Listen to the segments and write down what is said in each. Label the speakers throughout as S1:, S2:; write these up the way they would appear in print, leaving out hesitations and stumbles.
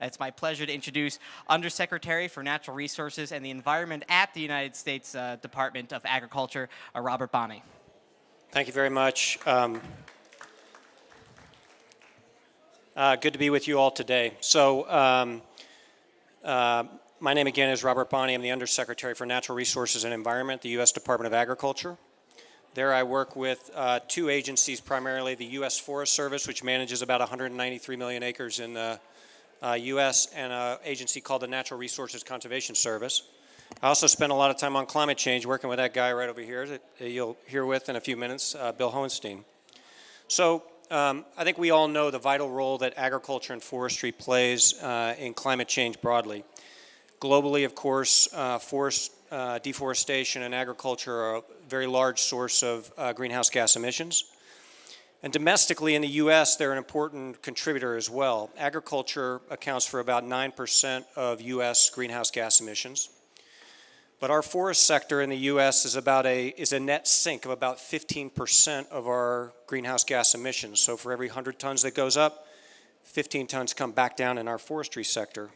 S1: It's my pleasure to introduce Undersecretary for Natural Resources and the Environment at the United States Department of Agriculture, Robert Bonnie.
S2: Thank you very much. Good to be with you all today. So, my name again is Robert Bonnie. I'm the Undersecretary for Natural Resources and Environment, the U.S. Department of Agriculture. There I work with two agencies, primarily the U.S. Forest Service, which manages about 193 million acres in the U.S., and an agency called the Natural Resources Conservation Service. I also spend a lot of time on climate change, working with that guy right over here that you'll hear with in a few minutes, Bill Hohenstein. So I think we all know the vital role that agriculture and forestry plays in climate change broadly. Globally, of course, forest deforestation and agriculture are a very large source of greenhouse gas emissions. And domestically in the U.S., they're an important contributor as well. Agriculture accounts for about 9% of U.S. greenhouse gas emissions. But our forest sector in the U.S. is a net sink of about 15% of our greenhouse gas emissions. So for every 100 tons that goes up, 15 tons come back down in our forestry sector.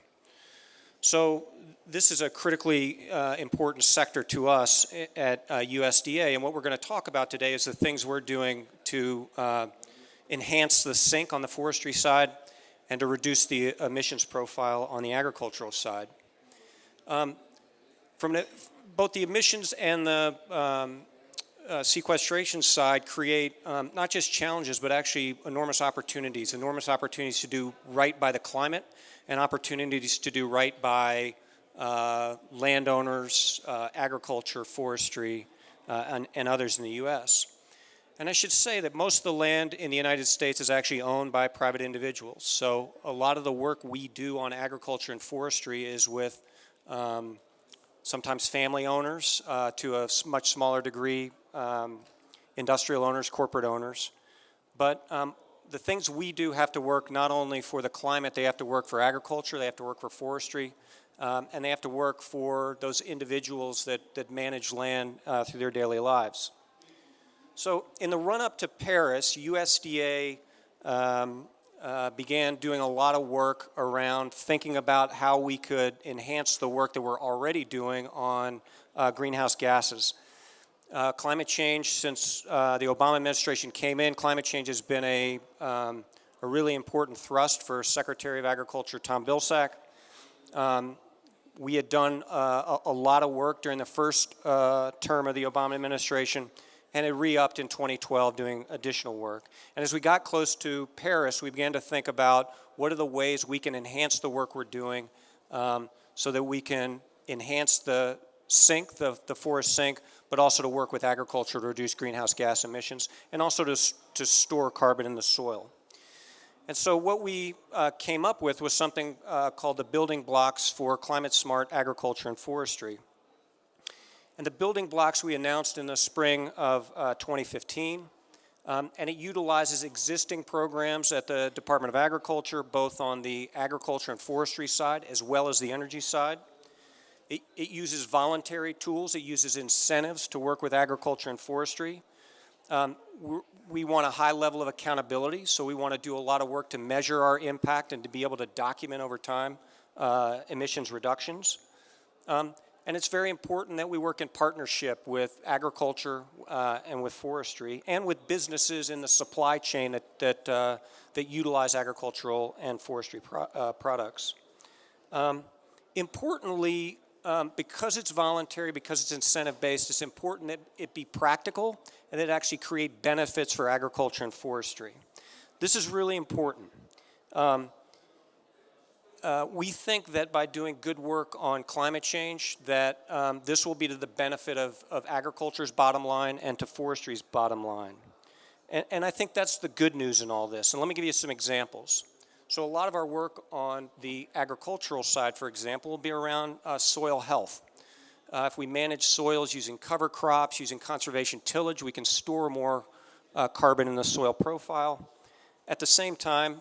S2: So this is a critically important sector to us at USDA, and what we're going to talk about today is the things we're doing to enhance the sink on the forestry side and to reduce the emissions profile on the agricultural side. Both the emissions and the sequestration side create not just challenges, but actually enormous opportunities to do right by the climate and opportunities to do right by landowners, agriculture, forestry, and others in the U.S. And I should say that most of the land in the United States is actually owned by private individuals. So a lot of the work we do on agriculture and forestry is with sometimes family owners, to a much smaller degree, industrial owners, corporate owners. But the things we do have to work not only for the climate, they have to work for agriculture, they have to work for forestry, and they have to work for those individuals that manage land through their daily lives. So in the run-up to Paris, USDA began doing a lot of work around thinking about how we could enhance the work that we're already doing on greenhouse gases. Climate change, since the Obama administration came in, climate change has been a really important thrust for Secretary of Agriculture Tom Vilsack. We had done a lot of work during the first term of the Obama administration, and it re-upped in 2012 doing additional work. And as we got close to Paris, we began to think about what are the ways we can enhance the work we're doing so that we can enhance the sink, the forest sink, but also to work with agriculture to reduce greenhouse gas emissions and also to store carbon in the soil. And so what we came up with was something called the building blocks for climate-smart agriculture and forestry. And the building blocks we announced in the spring of 2015, and it utilizes existing programs at the Department of Agriculture, both on the agriculture and forestry side as well as the energy side. It uses voluntary tools. It uses incentives to work with agriculture and forestry. We want a high level of accountability, so we want to do a lot of work to measure our impact and to be able to document over time emissions reductions. And it's very important that we work in partnership with agriculture and with forestry and with businesses in the supply chain that utilize agricultural and forestry products. Importantly, because it's voluntary, because it's incentive-based, it's important that it be practical and that it actually create benefits for agriculture and forestry. This is really important. We think that by doing good work on climate change, that this will be to the benefit of agriculture's bottom line and to forestry's bottom line. And I think that's the good news in all this. And let me give you some examples. So a lot of our work on the agricultural side, for example, will be around soil health. If we manage soils using cover crops, using conservation tillage, we can store more carbon in the soil profile. At the same time,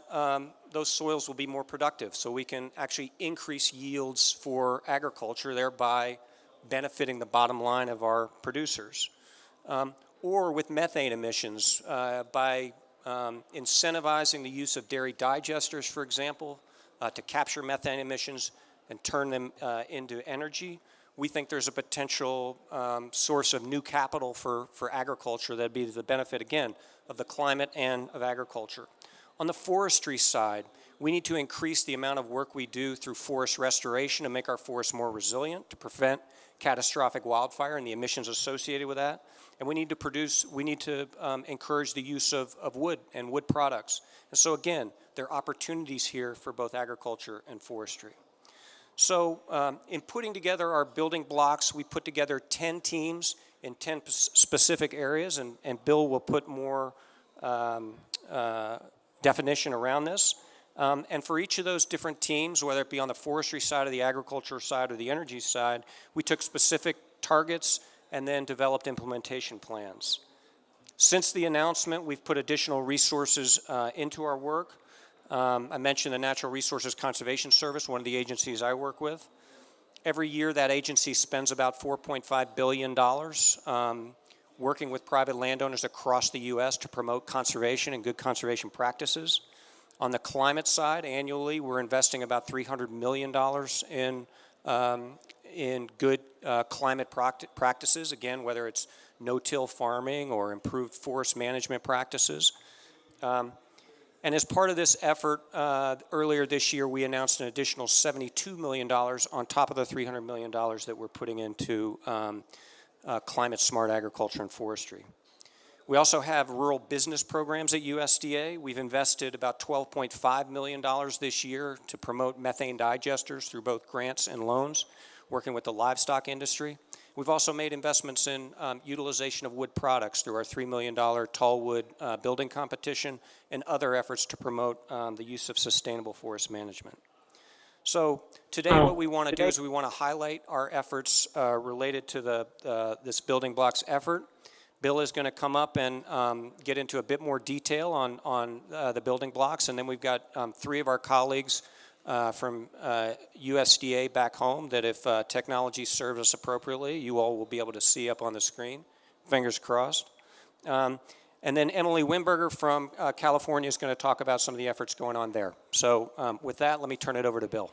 S2: those soils will be more productive, so we can actually increase yields for agriculture, thereby benefiting the bottom line of our producers. Or with methane emissions, by incentivizing the use of dairy digesters, for example, to capture methane emissions and turn them into energy. We think there's a potential source of new capital for agriculture that'd be to the benefit, again, of the climate and of agriculture. On the forestry side, we need to increase the amount of work we do through forest restoration to make our forests more resilient, to prevent catastrophic wildfire and the emissions associated with that. And we need to encourage the use of wood and wood products. And so again, there are opportunities here for both agriculture and forestry. So in putting together our building blocks, we put together 10 teams in 10 specific areas, and Bill will put more definition around this. And for each of those different teams, whether it be on the forestry side or the agriculture side or the energy side, we took specific targets and then developed implementation plans. Since the announcement, we've put additional resources into our work. I mentioned the Natural Resources Conservation Service, one of the agencies I work with. Every year, that agency spends about $4.5 billion working with private landowners across the U.S. to promote conservation and good conservation practices. On the climate side, annually, we're investing about $300 million in good climate practices, again, whether it's no-till farming or improved forest management practices. And as part of this effort, earlier this year, we announced an additional $72 million on top of the $300 million that we're putting into climate-smart agriculture and forestry. We also have rural business programs at USDA. We've invested about $12.5 million this year to promote methane digesters through both grants and loans, working with the livestock industry. We've also made investments in utilization of wood products through our $3 million tall wood building competition and other efforts to promote the use of sustainable forest management. So today what we want to do is we want to highlight our efforts related to this building blocks effort. Bill is going to come up and get into a bit more detail on the building blocks, and then we've got 3 of our colleagues from USDA back home that if technology serves us appropriately, you all will be able to see up on the screen, fingers crossed. And then Emily Wimberger from California is going to talk about some of the efforts going on there. So with that, let me turn it over to Bill.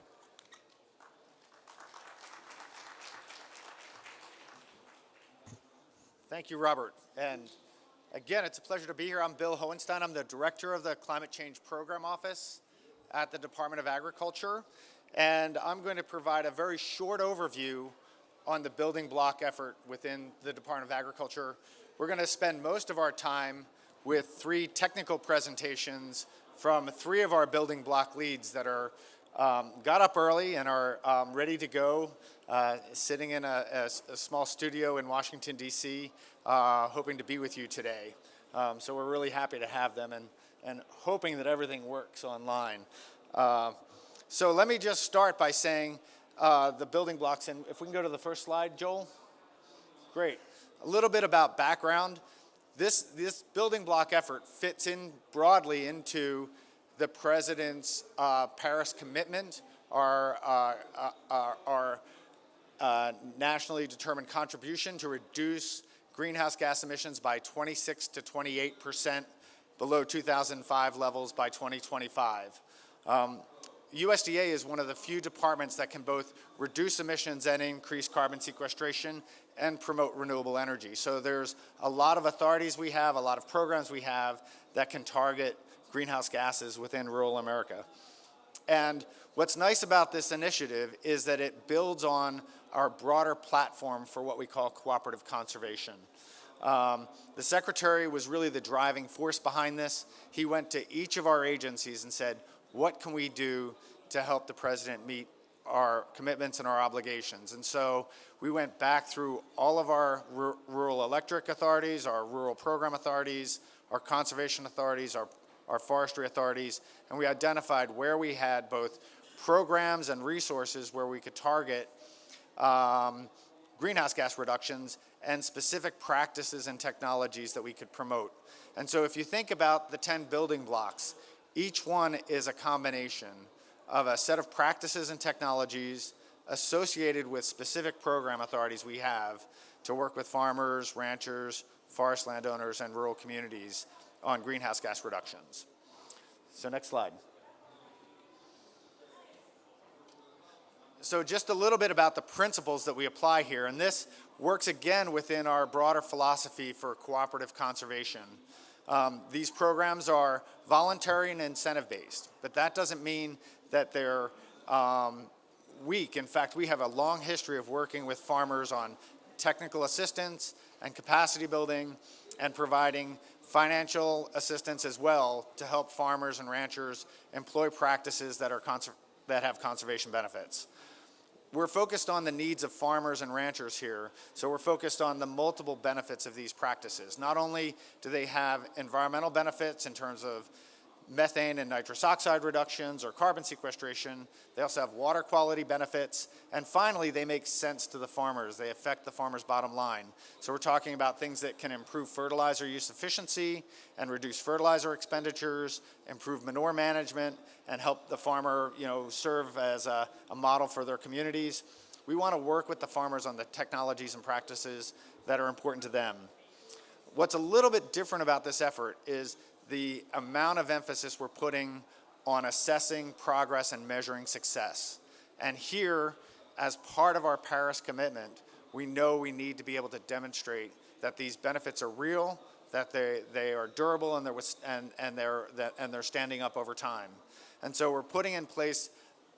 S3: Thank you, Robert. And again, it's a pleasure to be here. I'm Bill Hohenstein. I'm the director of the Climate Change Program Office at the Department of Agriculture. And I'm going to provide a very short overview on the building block effort within the Department of Agriculture. We're going to spend most of our time with 3 technical presentations from 3 of our building block leads that are got up early and are ready to go, sitting in a small studio in Washington, D.C., hoping to be with you today. So we're really happy to have them and hoping that everything works online. So let me just start by saying the building blocks, and if we can go to the first slide, Joel. Great. A little bit about background. This building block effort fits in broadly into the President's Paris commitment, our nationally determined contribution to reduce greenhouse gas emissions by 26 to 28% below 2005 levels by 2025. USDA is one of the few departments that can both reduce emissions and increase carbon sequestration and promote renewable energy. So there's a lot of authorities we have, a lot of programs we have that can target greenhouse gases within rural America. And what's nice about this initiative is that it builds on our broader platform for what we call cooperative conservation. The Secretary was really the driving force behind this. He went to each of our agencies and said, what can we do to help the President meet our commitments and our obligations? And so we went back through all of our rural electric authorities, our rural program authorities, our conservation authorities, our forestry authorities, and we identified where we had both programs and resources where we could target greenhouse gas reductions and specific practices and technologies that we could promote. And so if you think about the 10 building blocks, each one is a combination of a set of practices and technologies associated with specific program authorities we have to work with farmers, ranchers, forest landowners, and rural communities on greenhouse gas reductions. So next slide. So just a little bit about the principles that we apply here, and this works again within our broader philosophy for cooperative conservation. These programs are voluntary and incentive-based, but that doesn't mean that they're weak. In fact, we have a long history of working with farmers on technical assistance and capacity building and providing financial assistance as well to help farmers and ranchers employ practices that have conservation benefits. We're focused on the needs of farmers and ranchers here, so we're focused on the multiple benefits of these practices. Not only do they have environmental benefits in terms of methane and nitrous oxide reductions or carbon sequestration, they also have water quality benefits, and finally, they make sense to the farmers. They affect the farmer's bottom line. So we're talking about things that can improve fertilizer use efficiency and reduce fertilizer expenditures, improve manure management, and help the farmer, serve as a model for their communities. We want to work with the farmers on the technologies and practices that are important to them. What's a little bit different about this effort is the amount of emphasis we're putting on assessing progress and measuring success. And here, as part of our Paris commitment, we know we need to be able to demonstrate that these benefits are real, that they are durable, and they're standing up over time. And so we're putting in place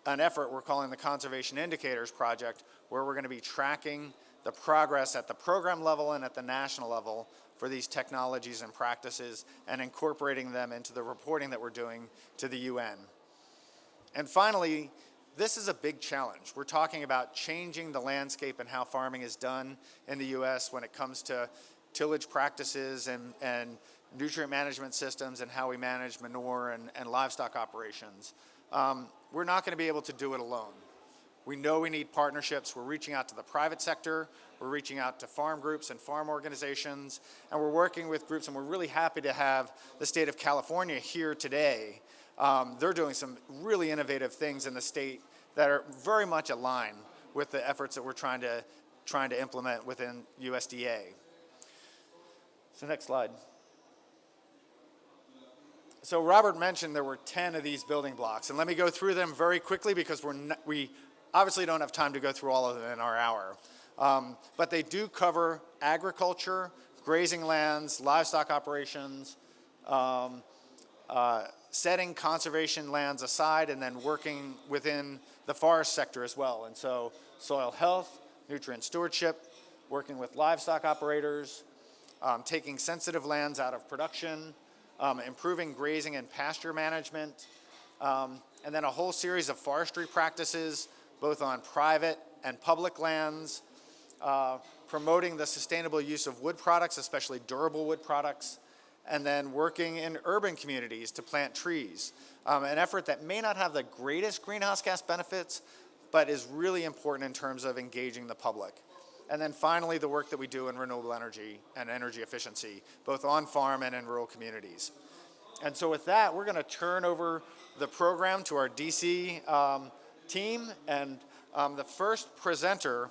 S3: an effort we're calling the Conservation Indicators Project, where we're going to be tracking the progress at the program level and at the national level for these technologies and practices and incorporating them into the reporting that we're doing to the UN. And finally, this is a big challenge. We're talking about changing the landscape and how farming is done in the US when it comes to tillage practices and nutrient management systems and how we manage manure and livestock operations. We're not going to be able to do it alone. We know we need partnerships. We're reaching out to the private sector. We're reaching out to farm groups and farm organizations. And we're working with groups, and we're really happy to have the state of California here today. They're doing some really innovative things in the state that are very much aligned with the efforts that we're trying to implement within USDA. So next slide. So Robert mentioned there were 10 of these building blocks, and let me go through them very quickly because we obviously don't have time to go through all of them in our hour. But they do cover agriculture, grazing lands, livestock operations, setting conservation lands aside, and then working within the forest sector as well. And so soil health, nutrient stewardship, working with livestock operators, taking sensitive lands out of production, improving grazing and pasture management, and then a whole series of forestry practices, both on private and public lands, promoting the sustainable use of wood products, especially durable wood products, and then working in urban communities to plant trees. An effort that may not have the greatest greenhouse gas benefits, but is really important in terms of engaging the public. And then finally, the work that we do in renewable energy and energy efficiency, both on farm and in rural communities. And so with that, we're going to turn over the program to our DC team. And the first presenter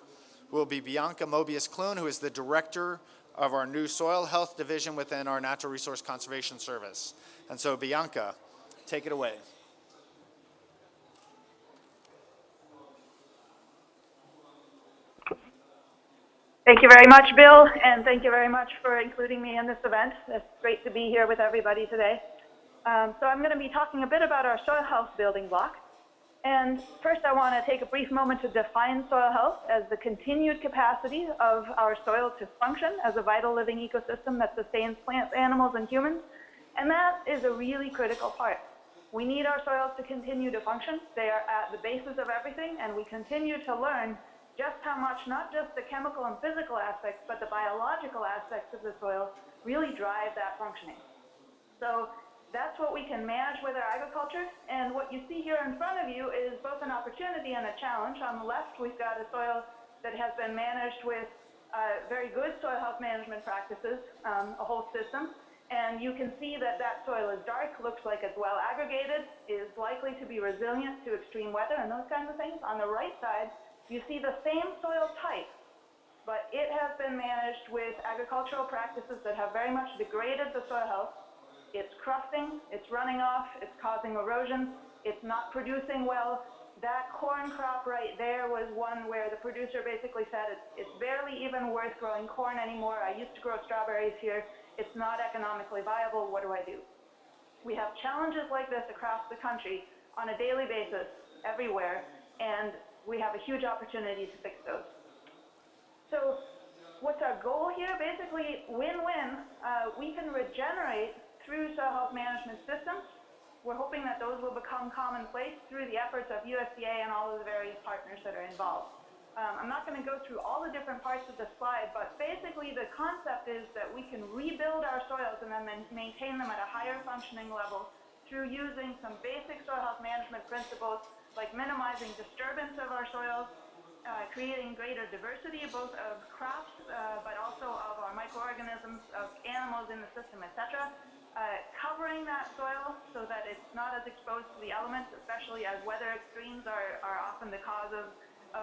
S3: will be Bianca Mobius-Clune, who is the director of our new Soil Health Division within our Natural Resource Conservation Service. And so Bianca, take it away.
S4: Thank you very much, Bill, and thank you very much for including me in this event. It's great to be here with everybody today. So I'm going to be talking a bit about our soil health building block. And first, I want to take a brief moment to define soil health as the continued capacity of our soil to function as a vital living ecosystem that sustains plants, animals, and humans. And that is a really critical part. We need our soils to continue to function. They are at the basis of everything, and we continue to learn just how much, not just the chemical and physical aspects, but the biological aspects of the soil really drive that functioning. So that's what we can manage with our agriculture. And what you see here in front of you is both an opportunity and a challenge. On the left, we've got a soil that has been managed with very good soil health management practices, a whole system. And you can see that that soil is dark, looks like it's well aggregated, is likely to be resilient to extreme weather and those kinds of things. On the right side, you see the same soil type, but it has been managed with agricultural practices that have very much degraded the soil health. It's crusting, it's running off, it's causing erosion, it's not producing well. That corn crop right there was one where the producer basically said it's barely even worth growing corn anymore. I used to grow strawberries here. It's not economically viable. What do I do? We have challenges like this across the country on a daily basis everywhere, and we have a huge opportunity to fix those. So what's our goal here? Basically, win-win. We can regenerate through soil health management systems. We're hoping that those will become commonplace through the efforts of USDA and all of the various partners that are involved. I'm not going to go through all the different parts of the slide, but basically the concept is that we can rebuild our soils and then maintain them at a higher functioning level through using some basic soil health management principles like minimizing disturbance of our soils, creating greater diversity both of crops but also of our microorganisms, of animals in the system, etc. Covering that soil so that it's not as exposed to the elements, especially as weather extremes are often the cause of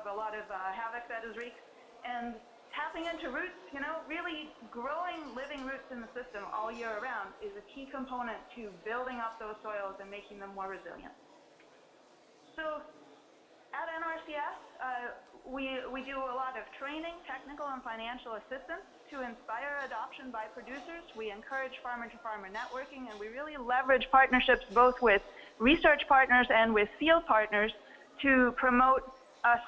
S4: a lot of havoc that is wreaked. And tapping into roots, you know, really growing living roots in the system all year round is a key component to building up those soils and making them more resilient. So at NRCS, we do a lot of training, technical and financial assistance to inspire adoption by producers. We encourage farmer-to-farmer networking, and we really leverage partnerships both with research partners and with field partners to promote us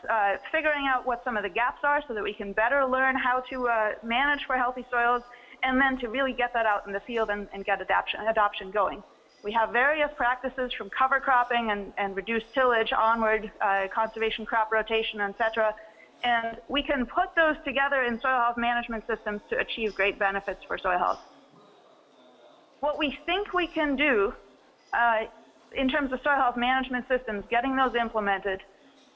S4: figuring out what some of the gaps are so that we can better learn how to manage for healthy soils, and then to really get that out in the field and get adoption going. We have various practices from cover cropping and reduced tillage onward, conservation crop rotation, etc. And we can put those together in soil health management systems to achieve great benefits for soil health. What we think we can do in terms of soil health management systems, getting those implemented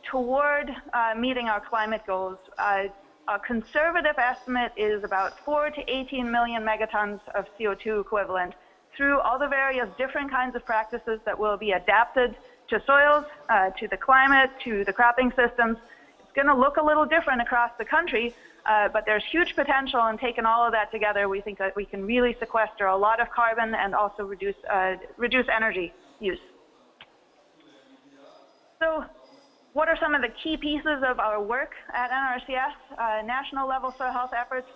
S4: toward meeting our climate goals, a conservative estimate is about 4 to 18 million megatons of CO2 equivalent through all the various different kinds of practices that will be adapted to soils, to the climate, to the cropping systems. It's going to look a little different across the country, but there's huge potential, and taking all of that together, we think that we can really sequester a lot of carbon and also reduce energy use. So what are some of the key pieces of our work at NRCS? National level soil health efforts.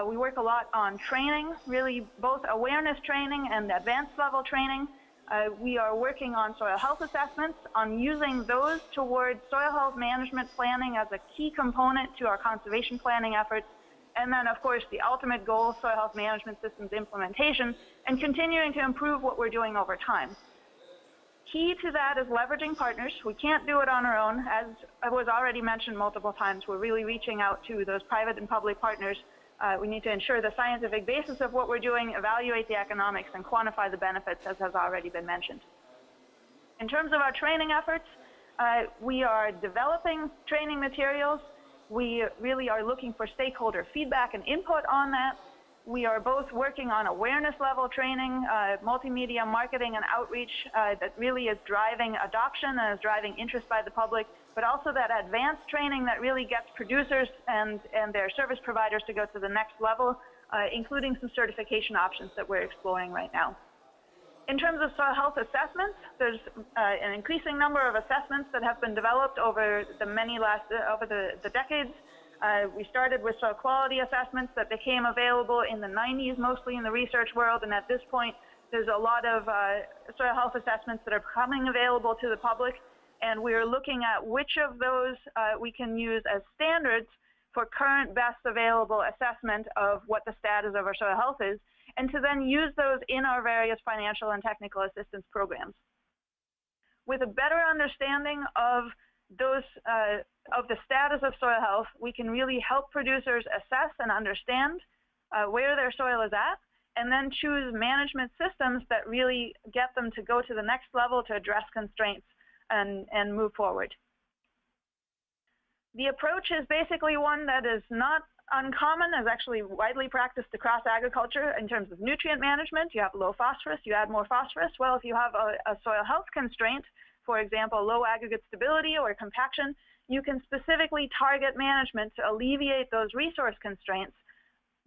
S4: We work a lot on training, really both awareness training and advanced level training. We are working on soil health assessments, on using those towards soil health management planning as a key component to our conservation planning efforts. And then, of course, the ultimate goal, soil health management systems implementation, and continuing to improve what we're doing over time. Key to that is leveraging partners. We can't do it on our own. As was already mentioned multiple times, we're really reaching out to those private and public partners. We need to ensure the scientific basis of what we're doing, evaluate the economics, and quantify the benefits, as has already been mentioned. In terms of our training efforts, we are developing training materials. We really are looking for stakeholder feedback and input on that. We are both working on awareness level training, multimedia marketing and outreach that really is driving adoption and is driving interest by the public, but also that advanced training that really gets producers and their service providers to go to the next level, including some certification options that we're exploring right now. In terms of soil health assessments, there's an increasing number of assessments that have been developed over the decades. We started with soil quality assessments that became available in the 90s, mostly in the research world, and at this point, there's a lot of soil health assessments that are becoming available to the public, and we're looking at which of those we can use as standards for current best available assessment of what the status of our soil health is, and to then use those in our various financial and technical assistance programs. With a better understanding of those of the status of soil health, we can really help producers assess and understand where their soil is at, and then choose management systems that really get them to go to the next level to address constraints and move forward. The approach is basically one that is not uncommon, is actually widely practiced across agriculture in terms of nutrient management. You have low phosphorus, you add more phosphorus. Well, if you have a soil health constraint, for example, low aggregate stability or compaction, you can specifically target management to alleviate those resource constraints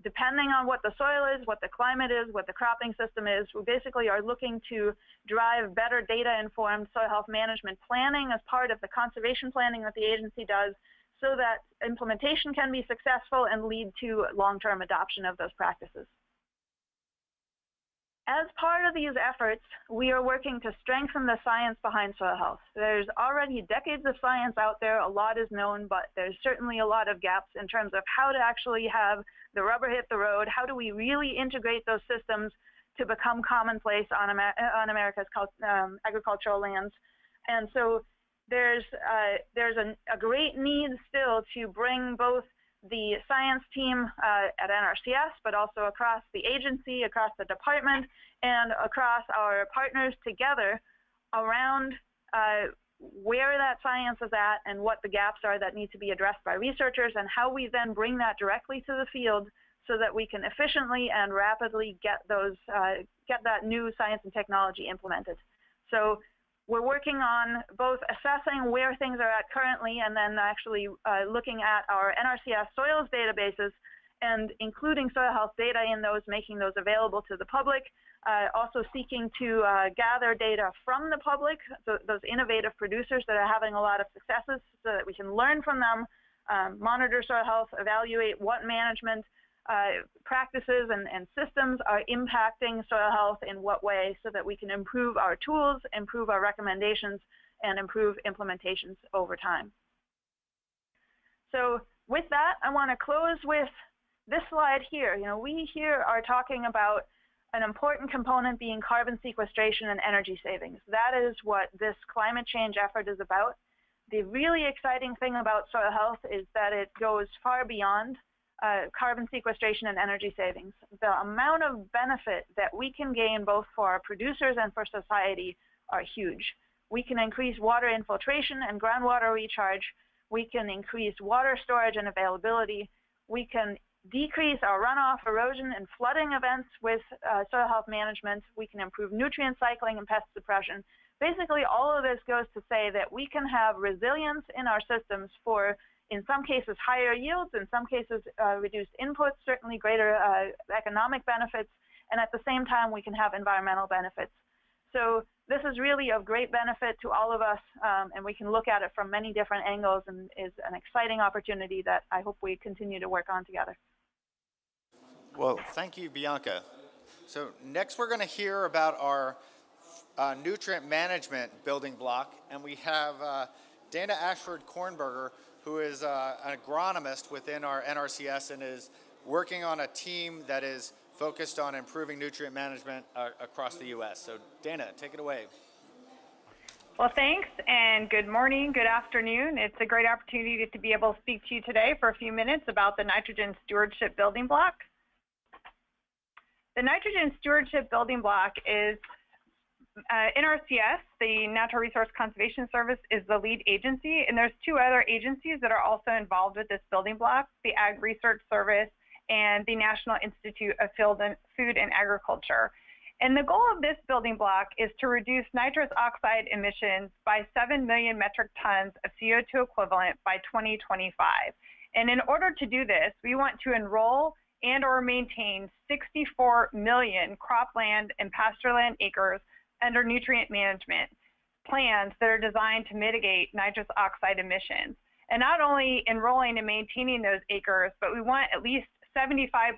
S4: depending on what the soil is, what the climate is, what the cropping system is, we basically are looking to drive better data-informed soil health management planning as part of the conservation planning that the agency does, so that implementation can be successful and lead to long-term adoption of those practices. As part of these efforts, we are working to strengthen the science behind soil health. There's already decades of science out there, a lot is known, but there's certainly a lot of gaps in terms of how to actually have the rubber hit the road. How do we really integrate those systems to become commonplace on America's agricultural lands? And so there's a great need still to bring both the science team at Nrcs, but also across the agency, across the department, and across our partners together around where that science is at and what the gaps are that need to be addressed by researchers, and how we then bring that directly to the field so that we can efficiently and rapidly get that new science and technology implemented. So we're working on both assessing where things are at currently, and then actually looking at our NRCS soils databases and including soil health data in those, making those available to the public. Also seeking to gather data from the public, so those innovative producers that are having a lot of successes, so that we can learn from them, monitor soil health, evaluate what management practices and systems are impacting soil health in what way, so that we can improve our tools, improve our recommendations, and improve implementations over time. So with that, I want to close with this slide here. You know, we here are talking about an important component being carbon sequestration and energy savings. That is what this climate change effort is about. The really exciting thing about soil health is that it goes far beyond carbon sequestration and energy savings. The amount of benefit that we can gain both for our producers and for society are huge. We can increase water infiltration and groundwater recharge. We can increase water storage and availability. We can decrease our runoff, erosion, and flooding events with soil health management. We can improve nutrient cycling and pest suppression. Basically, all of this goes to say that we can have resilience in our systems for, in some cases, higher yields, in some cases, reduced inputs, certainly greater economic benefits, and at the same time, we can have environmental benefits. So this is really of great benefit to all of us, and we can look at it from many different angles, and is an exciting opportunity that I hope we continue to work on together.
S3: Well, thank you, Bianca. So next we're going to hear about our nutrient management building block, and we have Dana Ashford-Kornberger, who is an agronomist within our NRCS and is working on a team that is focused on improving nutrient management across the U.S. So Dana, take it away.
S5: Well, thanks, and good morning, good afternoon. It's a great opportunity to be able to speak to you today for a few minutes about the nitrogen stewardship building block. The nitrogen stewardship building block is NRCS, the Natural Resource Conservation Service, is the lead agency, and there's two other agencies that are also involved with this building block, the Ag Research Service and the National Institute of Food and Agriculture. And the goal of this building block is to reduce nitrous oxide emissions by 7 million metric tons of CO2 equivalent by 2025. And in order to do this, we want to enroll and or maintain 64 million cropland and pastureland acres under nutrient management plans that are designed to mitigate nitrous oxide emissions. And not only enrolling and maintaining those acres, but we want at least 75%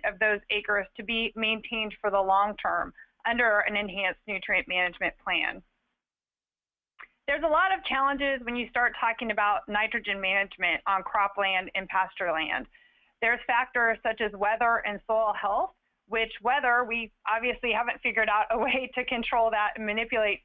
S5: of those acres to be maintained for the long term under an enhanced nutrient management plan. There's a lot of challenges when you start talking about nitrogen management on cropland and pasture land. There's factors such as weather and soil health, which weather, we obviously haven't figured out a way to control that and manipulate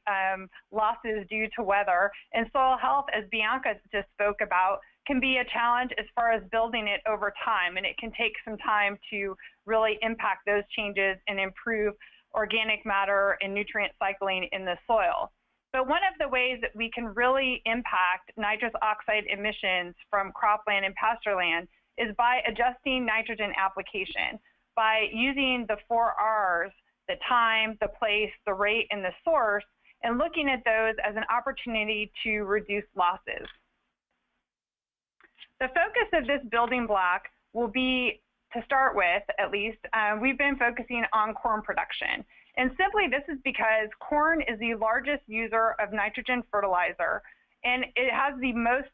S5: losses due to weather. And soil health, as Bianca just spoke about, can be a challenge as far as building it over time, and it can take some time to really impact those changes and improve organic matter and nutrient cycling in the soil. But one of the ways that we can really impact nitrous oxide emissions from cropland and pastureland is by adjusting nitrogen application, by using the 4 R's, the time, the place, the rate, and the source, and looking at those as an opportunity to reduce losses. The focus of this building block will be to start with, at least, we've been focusing on corn production. And simply this is because corn is the largest user of nitrogen fertilizer, and it has the most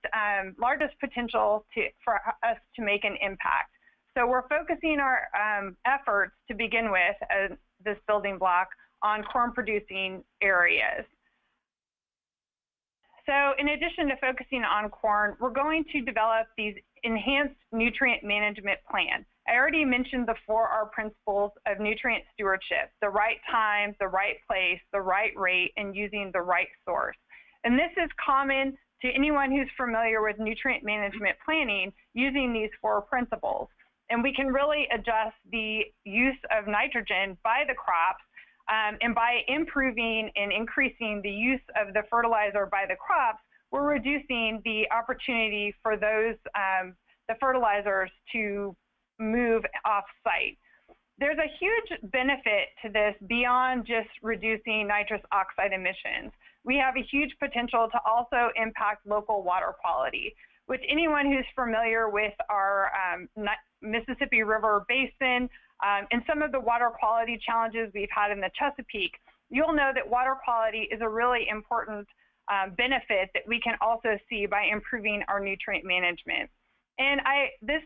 S5: largest potential for us to make an impact. So we're focusing our efforts to begin with, this building block, on corn producing areas. So in addition to focusing on corn, we're going to develop these enhanced nutrient management plans. I already mentioned the 4R principles of nutrient stewardship: the right time, the right place, the right rate, and using the right source. And this is common to anyone who's familiar with nutrient management planning using these 4 principles. And we can really adjust the use of nitrogen by the crops, and by improving and increasing the use of the fertilizer by the crops, we're reducing the opportunity for those, the fertilizers to move off-site. There's a huge benefit to this beyond just reducing nitrous oxide emissions. We have a huge potential to also impact local water quality, which anyone who's familiar with our Mississippi River Basin and some of the water quality challenges we've had in the Chesapeake, you'll know that water quality is a really important benefit that we can also see by improving our nutrient management. And this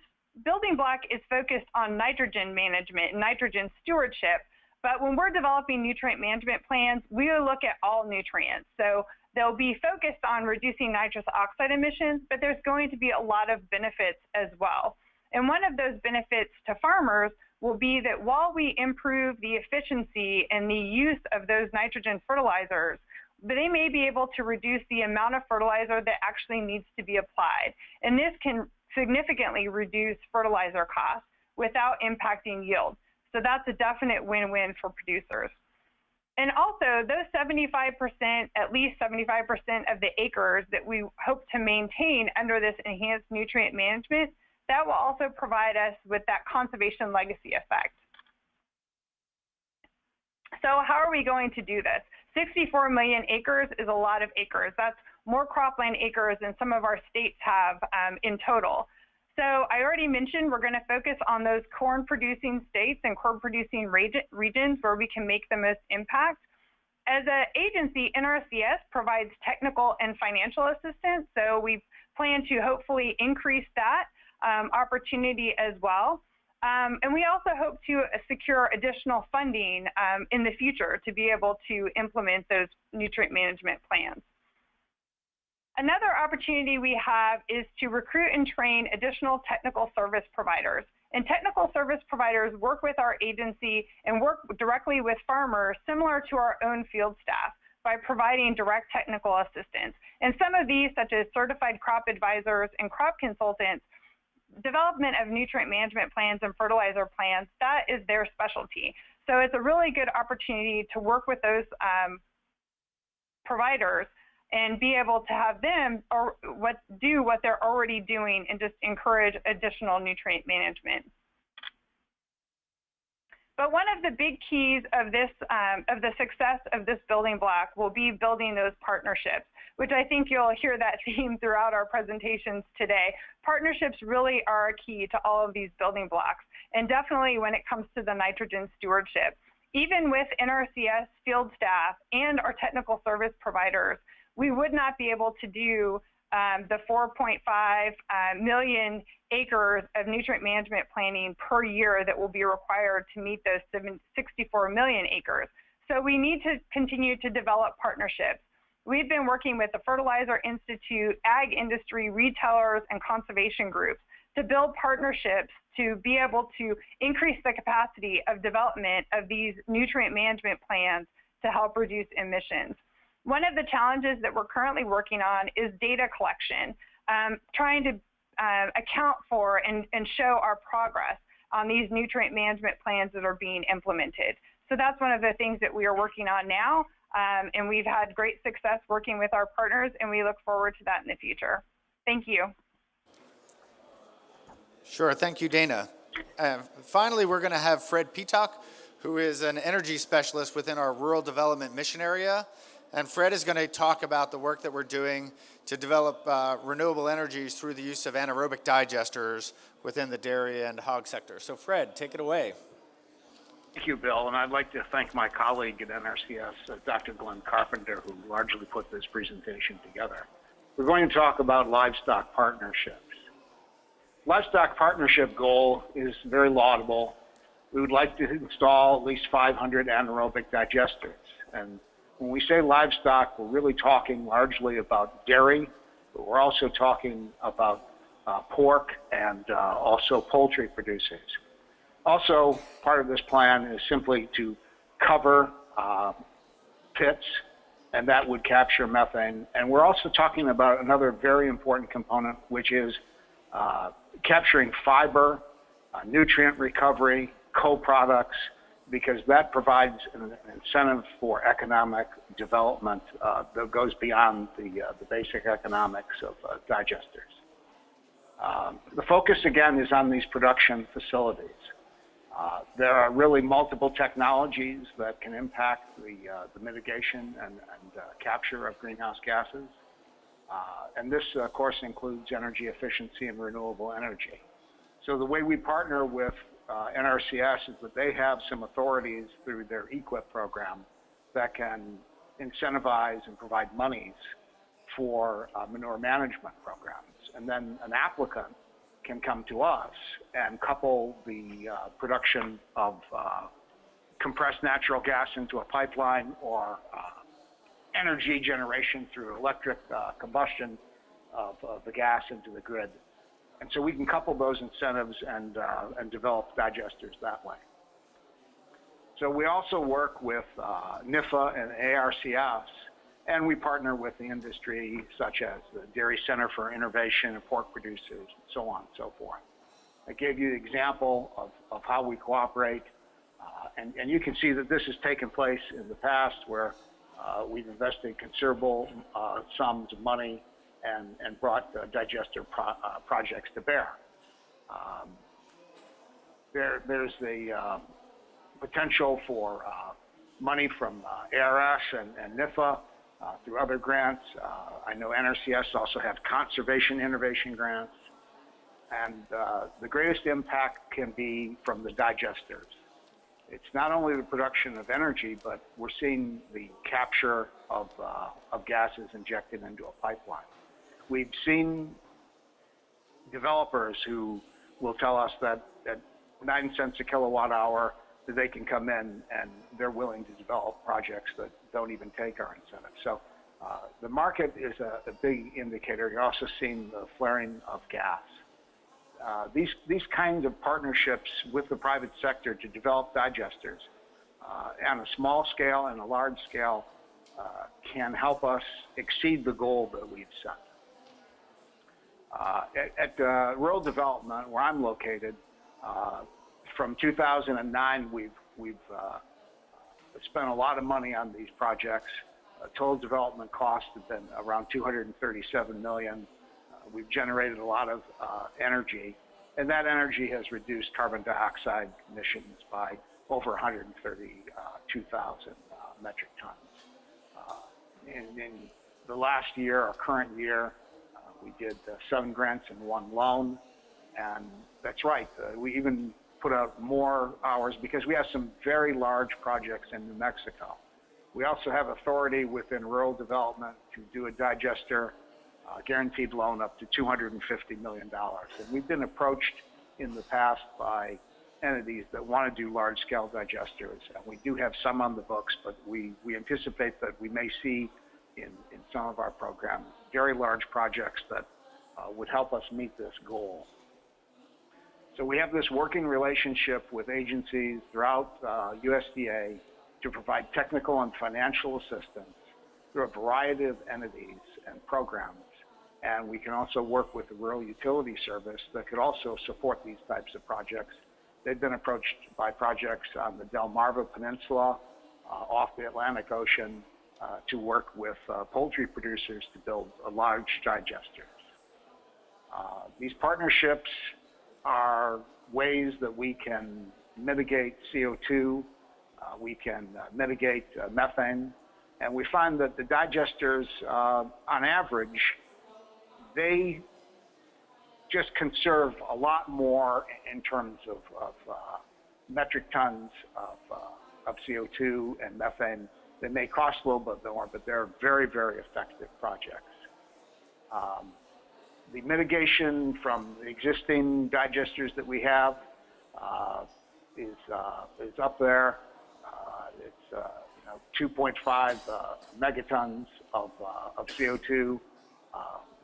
S5: building block is focused on nitrogen management and nitrogen stewardship, but when we're developing nutrient management plans, we will look at all nutrients. So they'll be focused on reducing nitrous oxide emissions, but there's going to be a lot of benefits as well. And one of those benefits to farmers will be that while we improve the efficiency and the use of those nitrogen fertilizers, they may be able to reduce the amount of fertilizer that actually needs to be applied. And this can significantly reduce fertilizer costs without impacting yield. So that's a definite win-win for producers. And also, those 75%, at least 75% of the acres that we hope to maintain under this enhanced nutrient management, that will also provide us with that conservation legacy effect. So how are we going to do this? 64 million acres is a lot of acres. That's more cropland acres than some of our states have in total. So I already mentioned we're going to focus on those corn producing states and corn producing regions where we can make the most impact. As an agency, Nrcs provides technical and financial assistance, so we plan to hopefully increase that opportunity as well. And we also hope to secure additional funding in the future to be able to implement those nutrient management plans. Another opportunity we have is to recruit and train additional technical service providers. And technical service providers work with our agency and work directly with farmers similar to our own field staff by providing direct technical assistance. And some of these, such as certified crop advisors and crop consultants, development of nutrient management plans and fertilizer plans, that is their specialty. So it's a really good opportunity to work with those providers and be able to have them do what they're already doing and just encourage additional nutrient management. But one of the big keys of this, of the success of this building block will be building those partnerships, which I think you'll hear that theme throughout our presentations today. Partnerships really are a key to all of these building blocks, and definitely when it comes to the nitrogen stewardship. Even with Nrcs field staff and our technical service providers, we would not be able to do the 4.5 million acres of nutrient management planning per year that will be required to meet those 64 million acres. So we need to continue to develop partnerships. We've been working with the Fertilizer Institute, ag industry, retailers, and conservation groups to build partnerships to be able to increase the capacity of development of these nutrient management plans to help reduce emissions. One of the challenges that we're currently working on is data collection, trying to account for and show our progress on these nutrient management plans that are being implemented. So that's one of the things that we are working on now, and we've had great success working with our partners, and we look forward to that in the future. Thank you.
S3: Sure, thank you, Dana. Finally, we're going to have Fred Peacock, who is an energy specialist within our Rural Development Mission Area. And Fred is going to talk about the work that we're doing to develop renewable energies through the use of anaerobic digesters within the dairy and hog sector. So Fred, take it away.
S6: Thank you, Bill, and I'd like to thank my colleague at Nrcs, Dr. Glenn Carpenter, who largely put this presentation together. We're going to talk about livestock partnerships. Livestock partnership goal is very laudable. We would like to install at least 500 anaerobic digesters. And when we say livestock, we're really talking largely about dairy, but we're also talking about pork and also poultry producers. Also, part of this plan is simply to cover pits, and that would capture methane. And we're also talking about another very important component, which is capturing fiber, nutrient recovery, co-products, because that provides an incentive for economic development that goes beyond the basic economics of digesters. The focus, again, is on these production facilities. There are really multiple technologies that can impact the mitigation and capture of greenhouse gases. And this, of course, includes energy efficiency and renewable energy. So the way we partner with Nrcs is that they have some authorities through their EQIP program that can incentivize and provide monies for manure management programs. And then an applicant can come to us and couple the production of compressed natural gas into a pipeline or energy generation through electric combustion of the gas into the grid. And so we can couple those incentives and develop digesters that way. So we also work with NIFA and ARCS, and we partner with the industry, such as the Dairy Center for Innovation and Pork Producers, and so on and so forth. I gave you the example of how we cooperate, and you can see that this has taken place in the past where we've invested considerable sums of money and brought digester projects to bear. There's the potential for money from ARS and NIFA through other grants. I know NRCS also have conservation innovation grants. And the greatest impact can be from the digesters. It's not only the production of energy, but we're seeing the capture of gases injected into a pipeline. We've seen developers who will tell us that at 9 cents a kilowatt hour, that they can come in and they're willing to develop projects that don't even take our incentives. So the market is a big indicator. You're also seeing the flaring of gas. These kinds of partnerships with the private sector to develop digesters on a small scale and a large scale can help us exceed the goal that we've set. At rural development, where I'm located, from 2009, we've spent a lot of money on these projects. Total development costs have been around $237 million. We've generated a lot of energy, and that energy has reduced carbon dioxide emissions by over 132,000 metric tons. In the last year, our current year, we did 7 grants and 1 loan, and that's right. We even put out more hours because we have some very large projects in New Mexico. We also have authority within rural development to do a digester guaranteed loan up to $250 million. And we've been approached in the past by entities that want to do large-scale digesters. And we do have some on the books, but we anticipate that we may see in some of our programs very large projects that would help us meet this goal. So we have this working relationship with agencies throughout USDA to provide technical and financial assistance through a variety of entities and programs. And we can also work with the Rural Utility Service that could also support these types of projects. They've been approached by projects on the Delmarva Peninsula, off the Atlantic Ocean, to work with poultry producers to build large digesters. These partnerships are ways that we can mitigate CO2, we can mitigate methane, And we find that the digesters, on average, they just conserve a lot more in terms of metric tons of CO2 and methane. They may cost a little bit more, but they're very, very effective projects. The mitigation from the existing digesters that we have is up there. It's 2.5 megatons of CO2.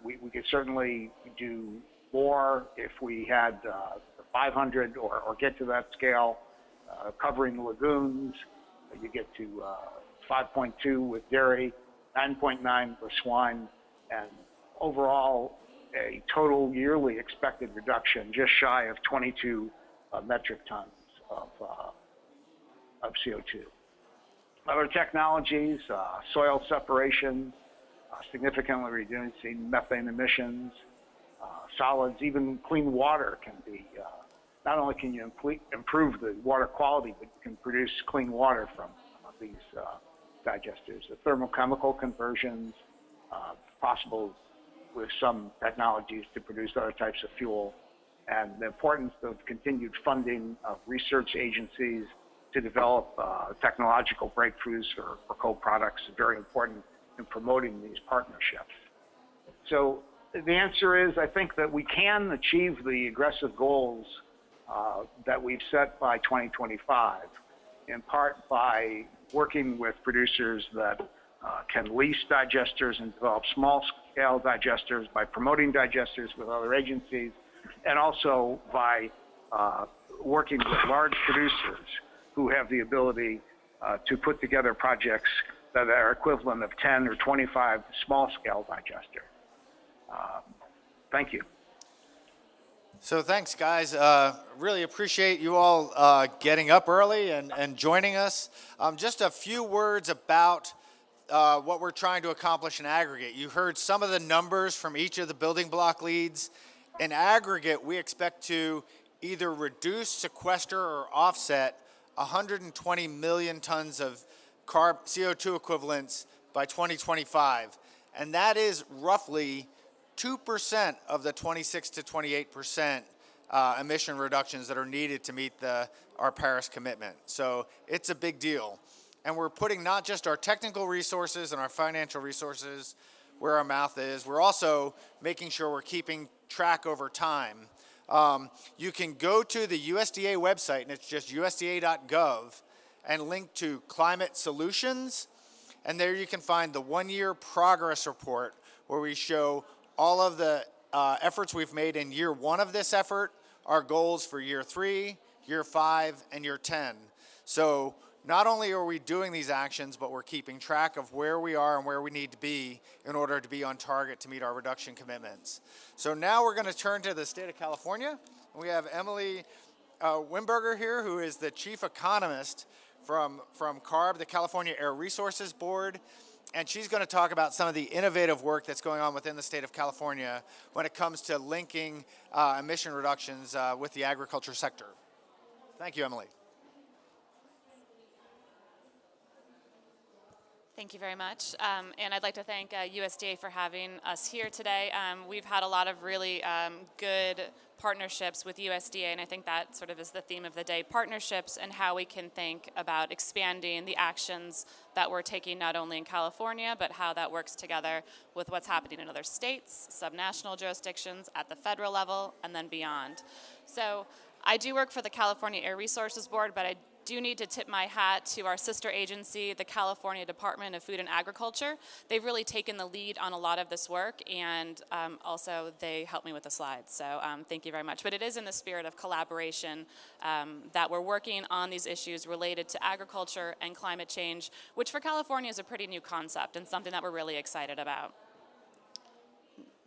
S6: We could certainly do more if we had 500 or get to that scale, covering the lagoons. You get to 5.2 with dairy, 9.9 for swine, and overall a total yearly expected reduction just shy of 22 metric tons of CO2. Other technologies, soil separation, significantly reducing methane emissions, solids, even clean water can be, not only can you improve the water quality, but you can produce clean water from these digesters. The thermochemical conversions, possible with some technologies to produce other types of fuel, and the importance of continued funding of research agencies to develop technological breakthroughs for co-products is very important in promoting these partnerships. So the answer is, I think that we can achieve the aggressive goals that we've set by 2025, in part by working with producers that can lease digesters and develop small-scale digesters, by promoting digesters with other agencies, and also by working with large producers who have the ability to put together projects that are equivalent of 10 or 25 small-scale digesters. Thank you.
S3: So thanks, guys. Really appreciate you all getting up early and joining us. Just a few words about what we're trying to accomplish in aggregate. You heard some of the numbers from each of the building block leads. In aggregate, we expect to either reduce, sequester, or offset 120 million tons of CO2 equivalents by 2025. And that is roughly 2% of the 26 to 28% emission reductions that are needed to meet our Paris commitment. So it's a big deal. And we're putting not just our technical resources and our financial resources where our mouth is, we're also making sure we're keeping track over time. You can go to the USDA website, and it's just usda.gov, and link to climate solutions. And there you can find the one-year progress report where we show all of the efforts we've made in year 1 of this effort, our goals for year 3, year 5, and year 10. So not only are we doing these actions, but we're keeping track of where we are and where we need to be in order to be on target to meet our reduction commitments. So now we're going to turn to the state of California. We have Emily Wimberger here, who is the chief economist from CARB, the California Air Resources Board. And she's going to talk about some of the innovative work that's going on within the state of California when it comes to linking emission reductions with the agriculture sector. Thank you, Emily.
S7: Thank you very much. And I'd like to thank USDA for having us here today. We've had a lot of really good partnerships with USDA, and I think that sort of is the theme of the day, partnerships and how we can think about expanding the actions that we're taking not only in California, but how that works together with what's happening in other states, subnational jurisdictions, at the federal level, and then beyond. So I do work for the California Air Resources Board, but I do need to tip my hat to our sister agency, the California Department of Food and Agriculture. They've really taken the lead on a lot of this work, and also they helped me with the slides. So thank you very much. But it is in the spirit of collaboration that we're working on these issues related to agriculture and climate change, which for California is a pretty new concept and something that we're really excited about.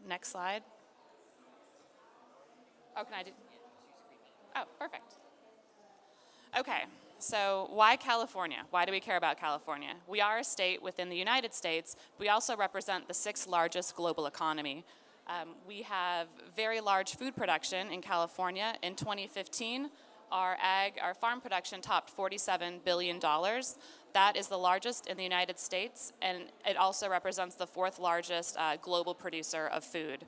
S7: Next slide. Oh, can I do? Oh, perfect. Okay. So why California? Why do we care about California? We are a state within the United States. We also represent the 6th largest global economy. We have very large food production in California. In 2015, our farm production topped $47 billion. That is the largest in the United States, and it also represents the fourth largest global producer of food.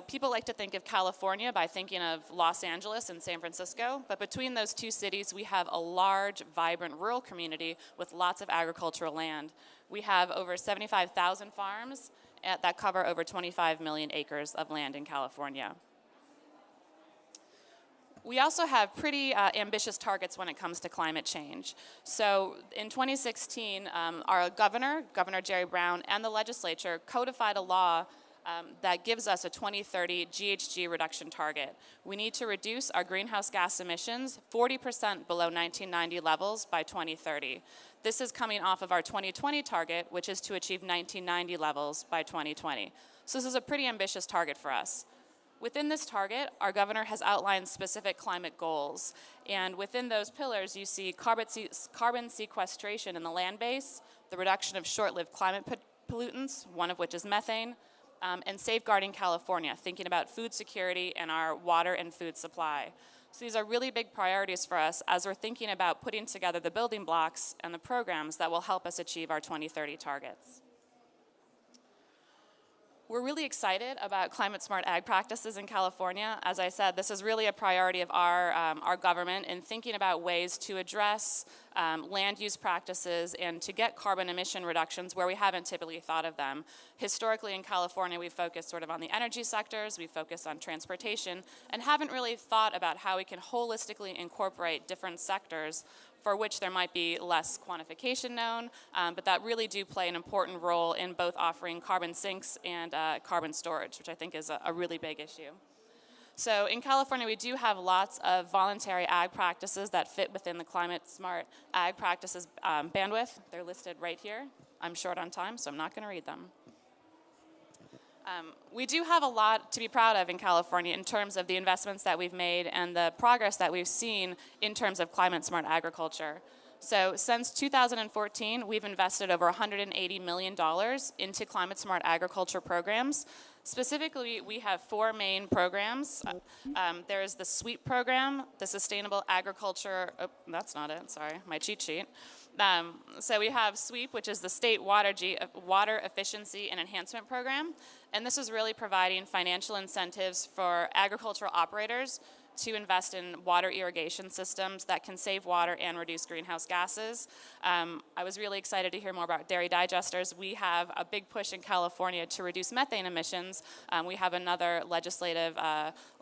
S7: People like to think of California by thinking of Los Angeles and San Francisco, but between those two cities, we have a large, vibrant rural community with lots of agricultural land. We have over 75,000 farms that cover over 25 million acres of land in California. We also have pretty ambitious targets when it comes to climate change. So in 2016, our Governor Jerry Brown, and the legislature codified a law that gives us a 2030 Ghg reduction target. We need to reduce our greenhouse gas emissions 40% below 1990 levels by 2030. This is coming off of our 2020 target, which is to achieve 1990 levels by 2020. So this is a pretty ambitious target for us. Within this target, our governor has outlined specific climate goals. And within those pillars, you see carbon sequestration in the land base, the reduction of short-lived climate pollutants, one of which is methane, and safeguarding California, thinking about food security and our water and food supply. So these are really big priorities for us as we're thinking about putting together the building blocks and the programs that will help us achieve our 2030 targets. We're really excited about climate-smart ag practices in California. As I said, this is really a priority of our government in thinking about ways to address land use practices and to get carbon emission reductions where we haven't typically thought of them. Historically in California, we've focused sort of on the energy sectors, we've focused on transportation, and haven't really thought about how we can holistically incorporate different sectors for which there might be less quantification known, but that really do play an important role in both offering carbon sinks and carbon storage, which I think is a really big issue. So in California, we do have lots of voluntary ag practices that fit within the climate smart ag practices bandwidth. They're listed right here. I'm short on time, so I'm not going to read them. We do have a lot to be proud of in California in terms of the investments that we've made and the progress that we've seen in terms of climate smart agriculture. So since 2014, we've invested over $180 million into climate smart agriculture programs. Specifically, we have four main programs. There's the SWEEP program, the Sustainable Agriculture, oh, that's not it, sorry, my cheat sheet. So we have SWEEP, which is the State Water Efficiency and Enhancement Program, and this is really providing financial incentives for agricultural operators to invest in water irrigation systems that can save water and reduce greenhouse gases. I was really excited to hear more about dairy digesters. We have a big push in California to reduce methane emissions. We have another legislative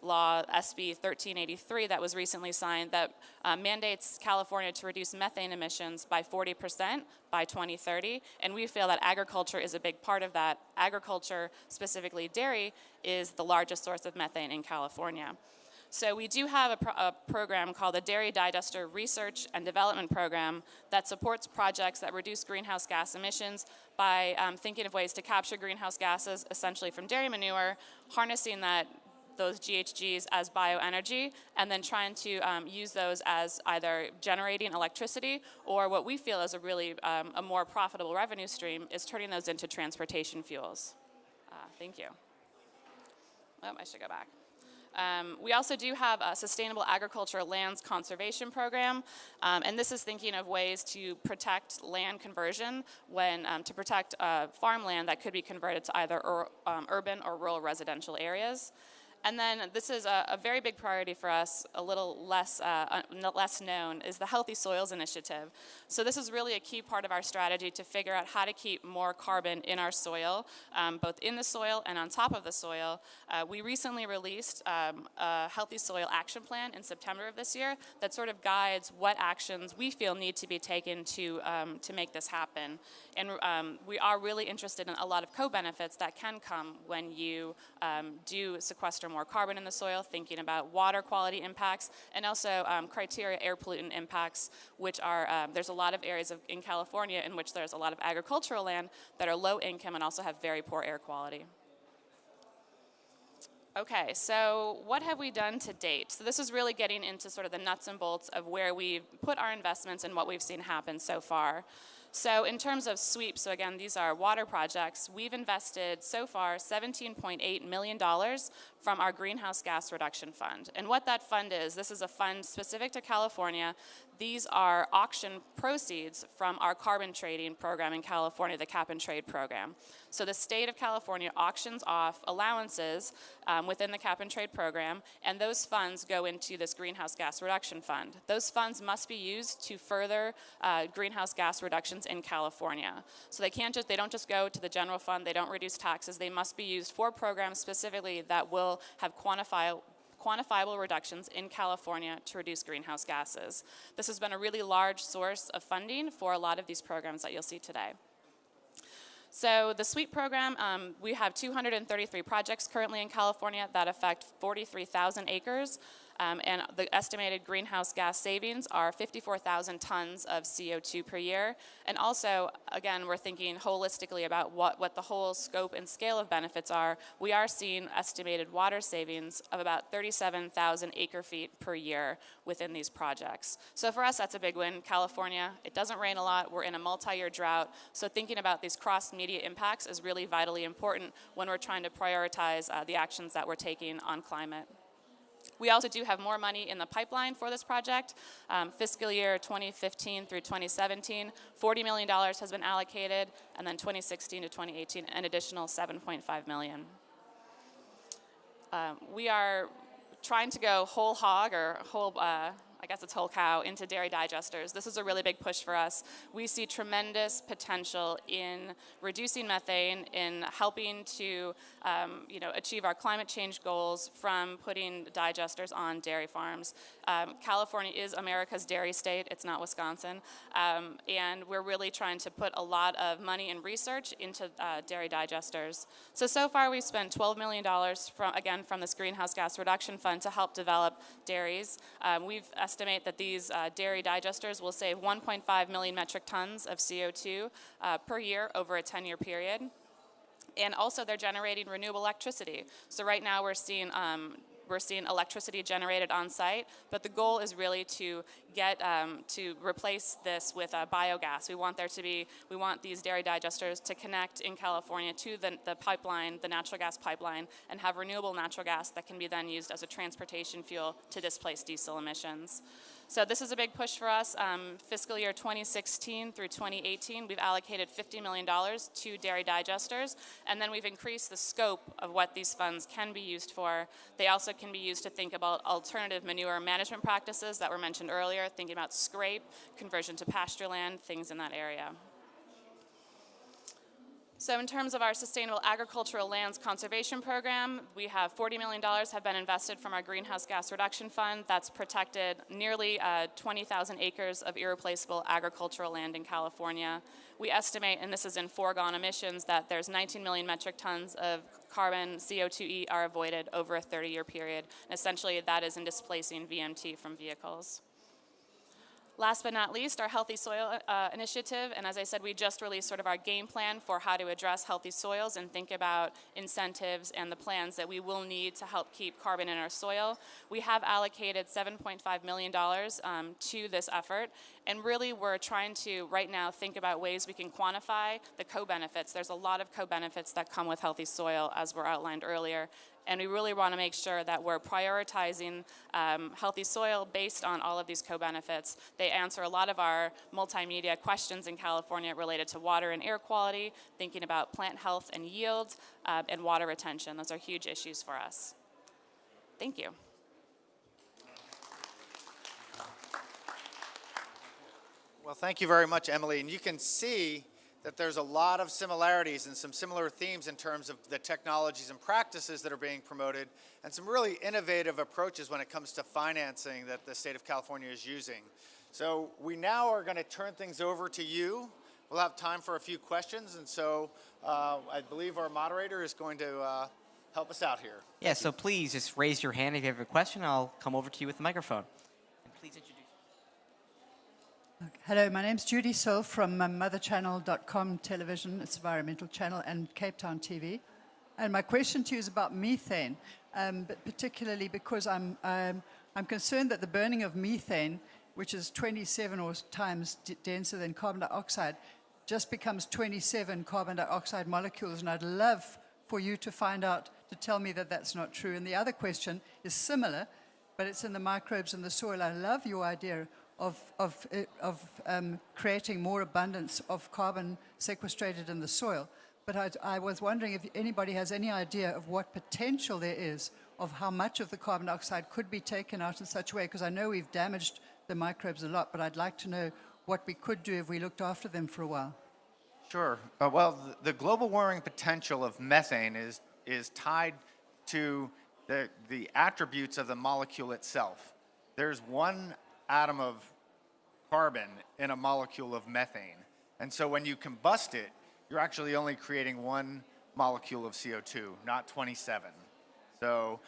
S7: law, SB 1383, that was recently signed that mandates California to reduce methane emissions by 40% by 2030, and we feel that agriculture is a big part of that. Agriculture, specifically dairy, is the largest source of methane in California. So we do have a program called the Dairy Digester Research and Development Program that supports projects that reduce greenhouse gas emissions by thinking of ways to capture greenhouse gases, essentially from dairy manure, harnessing those GHGs as bioenergy, and then trying to use those as either generating electricity or what we feel is a really a more profitable revenue stream is turning those into transportation fuels. Thank you. Oh, I should go back. We also do have a Sustainable Agriculture Lands Conservation Program, and this is thinking of ways to protect land conversion to protect farmland that could be converted to either urban or rural residential areas. And then this is a very big priority for us, a little less known, is the Healthy Soils Initiative. So this is really a key part of our strategy to figure out how to keep more carbon in our soil, both in the soil and on top of the soil. We recently released a Healthy Soil Action Plan in September of this year that sort of guides what actions we feel need to be taken to make this happen. And we are really interested in a lot of co-benefits that can come when you do sequester more carbon in the soil, thinking about water quality impacts, and also criteria air pollutant impacts, which are, there's a lot of areas in California in which there's a lot of agricultural land that are low income and also have very poor air quality. Okay, so what have we done to date? So this is really getting into sort of the nuts and bolts of where we've put our investments and what we've seen happen so far. So in terms of sweep, so again, these are water projects, we've invested so far $17.8 million from our Greenhouse Gas Reduction Fund. And what that fund is, this is a fund specific to California. These are auction proceeds from our carbon trading program in California, the Cap and Trade program. So the state of California auctions off allowances within the Cap and Trade program, and those funds go into this Greenhouse Gas Reduction Fund. Those funds must be used to further greenhouse gas reductions in California. So they don't just go to the general fund, they don't reduce taxes, they must be used for programs specifically that will have quantifiable reductions in California to reduce greenhouse gases. This has been a really large source of funding for a lot of these programs that you'll see today. So the SWEEP program, we have 233 projects currently in California that affect 43,000 acres. And the estimated greenhouse gas savings are 54,000 tons of CO2 per year. And also, again, we're thinking holistically about what the whole scope and scale of benefits are. We are seeing estimated water savings of about 37,000 acre feet per year within these projects. So for us, that's a big win. California, it doesn't rain a lot. We're in a multi-year drought. So thinking about these cross-media impacts is really vitally important when we're trying to prioritize the actions that we're taking on climate. We also do have more money in the pipeline for this project. Fiscal year 2015 through 2017, $40 million has been allocated, and then 2016 to 2018, an additional $7.5 million. We are trying to go whole hog or whole, I guess it's whole cow, into dairy digesters. This is a really big push for us. We see tremendous potential in reducing methane, in helping to achieve our climate change goals from putting digesters on dairy farms. California is America's dairy state. It's not Wisconsin. And we're really trying to put a lot of money and research into dairy digesters. So far we've spent $12 million from this Greenhouse Gas Reduction Fund to help develop dairies. We've estimate that these dairy digesters will save 1.5 million metric tons of CO2 per year over a 10-year period. And also they're generating renewable electricity. So right now we're seeing electricity generated on site, but the goal is really to get to replace this with biogas. We want these dairy digesters to connect in California to the pipeline, the natural gas pipeline, and have renewable natural gas that can be then used as a transportation fuel to displace diesel emissions. So this is a big push for us. Fiscal year 2016 through 2018, we've allocated $50 million to dairy digesters, and then we've increased the scope of what these funds can be used for. They also can be used to think about alternative manure management practices that were mentioned earlier, thinking about scrape, conversion to pasture land, things in that area. So in terms of our Sustainable Agricultural Lands Conservation Program, we have $40 million have been invested from our Greenhouse Gas Reduction Fund. That's protected nearly 20,000 acres of irreplaceable agricultural land in California. We estimate, and this is in foregone emissions, that there's 19 million metric tons of carbon CO2e are avoided over a 30-year period. And essentially, that is in displacing VMT from vehicles. Last but not least, our Healthy Soil Initiative, and as I said, we just released sort of our game plan for how to address healthy soils and think about incentives and the plans that we will need to help keep carbon in our soil. We have allocated $7.5 million to this effort, and really we're trying to right now think about ways we can quantify the co-benefits. There's a lot of co-benefits that come with healthy soil, as were outlined earlier. And we really want to make sure that we're prioritizing healthy soil based on all of these co-benefits. They answer a lot of our multimedia questions in California related to water and air quality, thinking about plant health and yield, and water retention. Those are huge issues for us. Thank you.
S3: Well, thank you very much, Emily. And you can see that there's a lot of similarities and some similar themes in terms of the technologies and practices that are being promoted, and some really innovative approaches when it comes to financing that the state of California is using. So we now are going to turn things over to you. We'll have time for a few questions, and so I believe our moderator is going to help us out here.
S1: Yeah, so please just raise your hand if you have a question. I'll come over to you with the microphone. And please introduce.
S8: Hello, my name's Judy Searle from motherchannel.com television, it's an environmental channel, and Cape Town TV. And my question to you is about methane, but particularly because I'm concerned that the burning of methane, which is 27 times denser than carbon dioxide, just becomes 27 carbon dioxide molecules, and I'd love for you to find out, to tell me that that's not true. And the other question is similar, but it's in the microbes in the soil. I love your idea of creating more abundance of carbon sequestrated in the soil. But I was wondering if anybody has any idea of what potential there is of how much of the carbon dioxide could be taken out in such a way, because I know we've damaged the microbes a lot, but I'd like to know what we could do if we looked after them for a while.
S3: Sure. Well, the global warming potential of methane is tied to the attributes of the molecule itself. There's one atom of carbon in a molecule of methane. And so when you combust it, you're actually only creating one molecule of CO2, not 27. So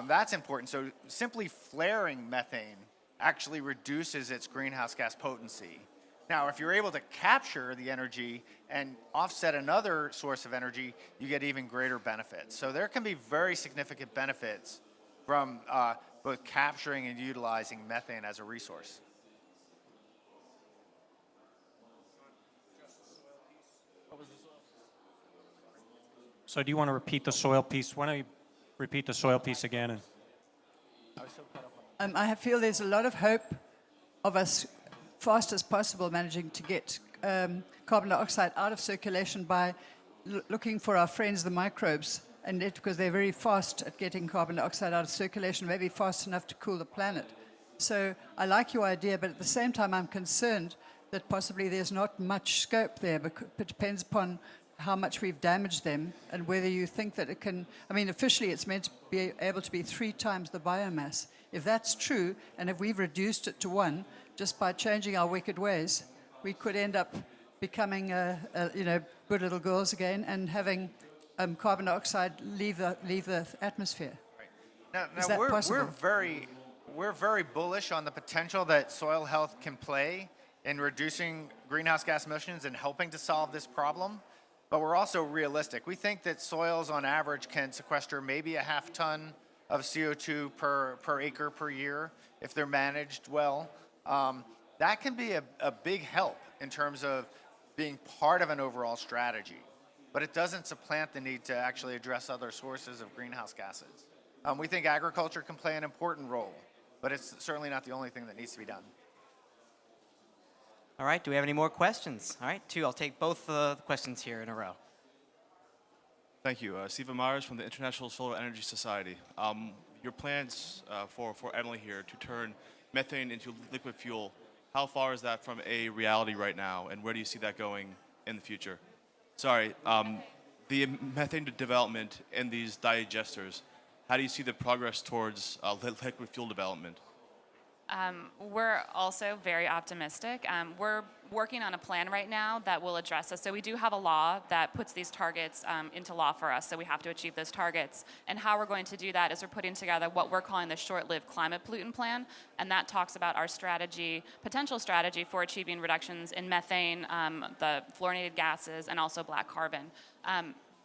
S3: that's important. So simply flaring methane actually reduces its greenhouse gas potency. Now, if you're able to capture the energy and offset another source of energy, you get even greater benefits. So there can be very significant benefits from both capturing and utilizing methane as a resource.
S2: So do you want to repeat the soil piece? Why don't you repeat the soil piece again?
S8: I feel there's a lot of hope of us fast as possible managing to get carbon dioxide out of circulation by looking for our friends, the microbes, and because they're very fast at getting carbon dioxide out of circulation, maybe fast enough to cool the planet. So I like your idea, but at the same time I'm concerned that possibly there's not much scope there, because it depends upon how much we've damaged them and whether you think that it can, I mean, officially it's meant to be able to be 3 times the biomass. If that's true, and if we've reduced it to 1, just by changing our wicked ways, we could end up becoming, good little girls again and having carbon dioxide leave the atmosphere.
S3: Now
S8: Is that possible?
S3: We're very bullish on the potential that soil health can play in reducing greenhouse gas emissions and helping to solve this problem. But we're also realistic. We think that soils on average can sequester maybe a half ton of CO2 per acre per year if they're managed well. That can be a big help in terms of being part of an overall strategy. But it doesn't supplant the need to actually address other sources of greenhouse gases. We think agriculture can play an important role, but it's certainly not the only thing that needs to be done.
S1: All right, do we have any more questions? All right, 2, I'll take both the questions here in a row.
S9: Thank you. Stephen Myers from the International Solar Energy Society. Your plans for Emily here to turn methane into liquid fuel, how far is that from a reality right now, and where do you see that going in the future? Sorry, the methane development in these digesters, how do you see the progress towards liquid fuel development?
S7: We're also very optimistic. We're working on a plan right now that will address this. So we do have a law that puts these targets into law for us, so we have to achieve those targets. And how we're going to do that is we're putting together what we're calling the short-lived climate pollutant plan, and that talks about our strategy, potential strategy for achieving reductions in methane, the fluorinated gases, and also black carbon.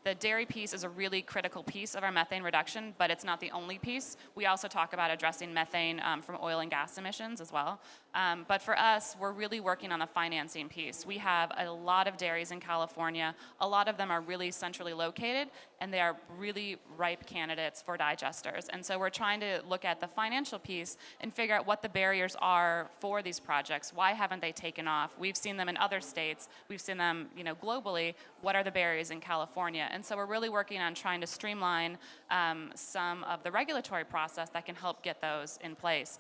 S7: The dairy piece is a really critical piece of our methane reduction, but it's not the only piece. We also talk about addressing methane from oil and gas emissions as well. But for us, we're really working on the financing piece. We have a lot of dairies in California. A lot of them are really centrally located, and they are really ripe candidates for digesters. And so we're trying to look at the financial piece and figure out what the barriers are for these projects. Why haven't they taken off? We've seen them in other states. We've seen them, globally. What are the barriers in California? And so we're really working on trying to streamline some of the regulatory process that can help get those in place.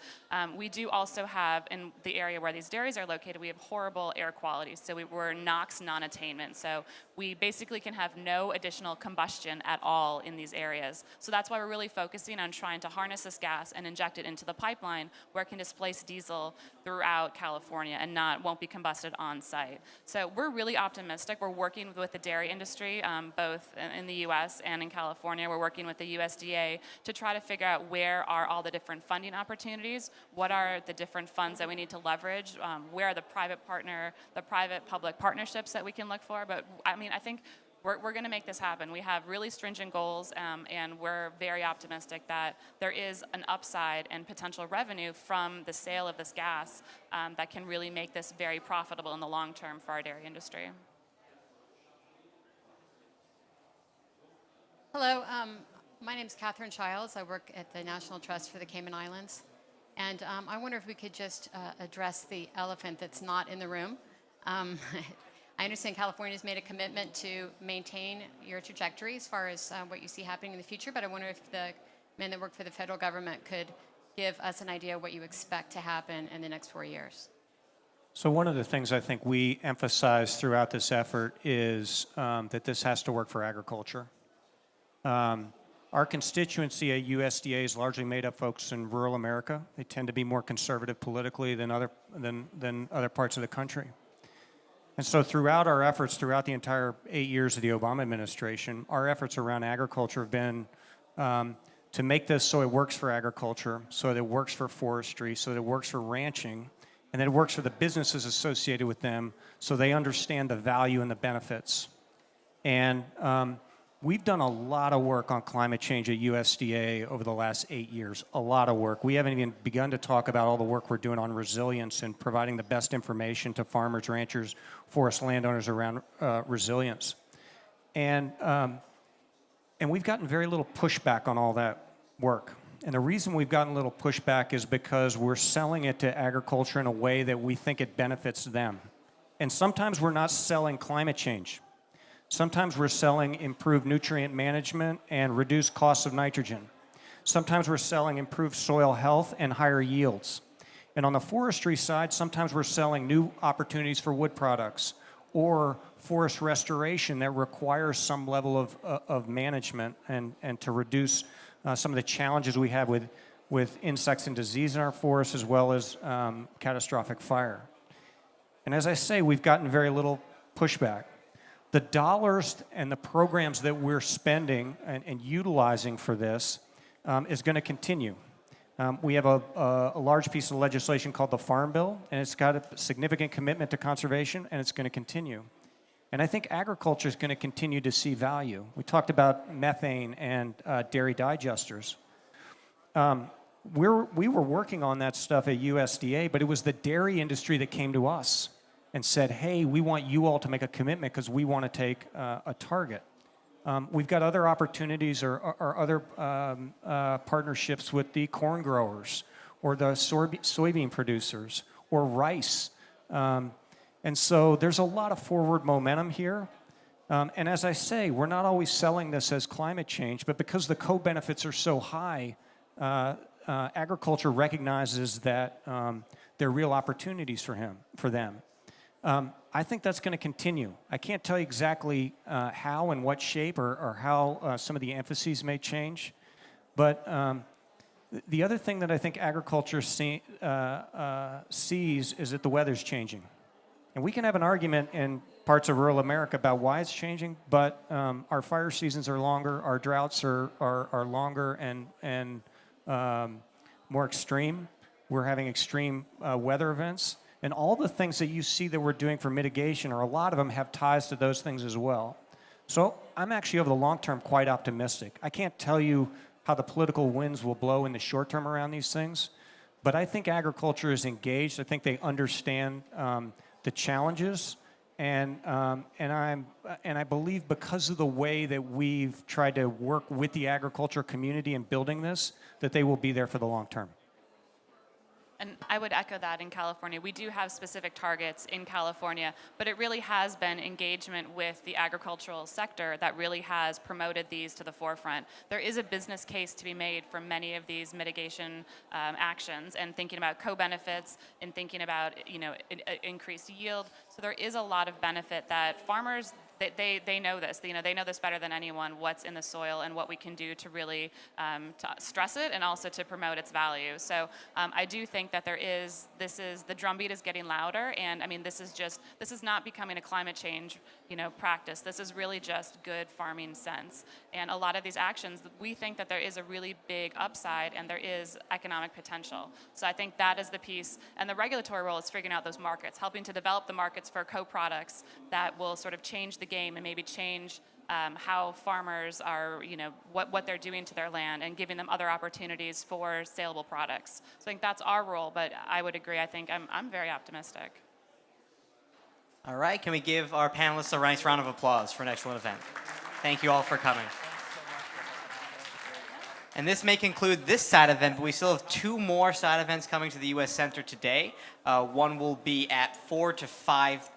S7: We do also have, in the area where these dairies are located, we have horrible air quality. So we're NOx non-attainment. So we basically can have no additional combustion at all in these areas. So that's why we're really focusing on trying to harness this gas and inject it into the pipeline where it can displace diesel throughout California and won't be combusted on site. So we're really optimistic. We're working with the dairy industry, both in the US and in California. We're working with the USDA to try to figure out where are all the different funding opportunities, what are the different funds that we need to leverage, where are the private-public partnerships that we can look for. But I think we're going to make this happen. We have really stringent goals, and we're very optimistic that there is an upside and potential revenue from the sale of this gas that can really make this very profitable in the long term for our dairy industry.
S10: Hello, my name is Catherine Childs. I work at the National Trust for the Cayman Islands. And I wonder if we could just address the elephant that's not in the room. I understand California's made a commitment to maintain your trajectory as far as what you see happening in the future, but I wonder if the men that work for the federal government could give us an idea of what you expect to happen in the next 4 years.
S11: So one of the things I think we emphasize throughout this effort is that this has to work for agriculture. Our constituency at USDA is largely made up folks in rural America. They tend to be more conservative politically than other parts of the country. And so throughout our efforts, throughout the entire 8 years of the Obama administration, our efforts around agriculture have been to make this so it works for agriculture, so that it works for forestry, so that it works for ranching, and that it works for the businesses associated with them so they understand the value and the benefits. And we've done a lot of work on climate change at USDA over the last 8 years, a lot of work. We haven't even begun to talk about all the work we're doing on resilience and providing the best information to farmers, ranchers, forest landowners around resilience. And we've gotten very little pushback on all that work. And the reason we've gotten little pushback is because we're selling it to agriculture in a way that we think it benefits them. And sometimes we're not selling climate change. Sometimes we're selling improved nutrient management and reduced costs of nitrogen. Sometimes we're selling improved soil health and higher yields. And on the forestry side, sometimes we're selling new opportunities for wood products or forest restoration that requires some level of management and to reduce some of the challenges we have with insects and disease in our forests, as well as catastrophic fire. And as I say, we've gotten very little pushback. The dollars and the programs that we're spending and utilizing for this is going to continue. We have a large piece of legislation called the Farm Bill, and it's got a significant commitment to conservation, and it's going to continue. And I think agriculture is going to continue to see value. We talked about methane and dairy digesters. We were working on that stuff at USDA, but it was the dairy industry that came to us and said, hey, we want you all to make a commitment because we want to take a target. We've got other opportunities or other partnerships with the corn growers or the soybean producers or rice. And so there's a lot of forward momentum here. And as I say, we're not always selling this as climate change, but because the co-benefits are so high, agriculture recognizes that there are real opportunities for them. I think that's going to continue. I can't tell you exactly how and what shape or how some of the emphases may change, but the other thing that I think agriculture sees is that the weather's changing. And we can have an argument in parts of rural America about why it's changing, but our fire seasons are longer, our droughts are longer and more extreme. We're having extreme weather events. And all the things that you see that we're doing for mitigation, or a lot of them have ties to those things as well. So I'm actually, over the long term, quite optimistic. I can't tell you how the political winds will blow in the short term around these things, but I think agriculture is engaged. I think they understand the challenges, and I believe because of the way that we've tried to work with the agriculture community in building this, that they will be there for the long term.
S7: And I would echo that in California. We do have specific targets in California, but it really has been engagement with the agricultural sector that really has promoted these to the forefront. There is a business case to be made for many of these mitigation actions, and thinking about co-benefits and thinking about increased yield. So there is a lot of benefit that farmers, they know this. They know this better than anyone, what's in the soil and what we can do to really to stress it and also to promote its value. So I do think that the drumbeat is getting louder, and I mean this is not becoming a climate change practice. This is really just good farming sense. And a lot of these actions, we think that there is a really big upside and there is economic potential. So I think that is the piece, and the regulatory role is figuring out those markets, helping to develop the markets for co-products that will sort of change the game and maybe change how farmers are, what they're doing to their land, and giving them other opportunities for saleable products. So I think that's our role, but I would agree. I think I'm very optimistic.
S1: All right, can we give our panelists a nice round of applause for an excellent event? Thank you all for coming. And this may conclude this side event, but we still have 2 more side events coming to the U.S. Center today. One will be at 4 to 5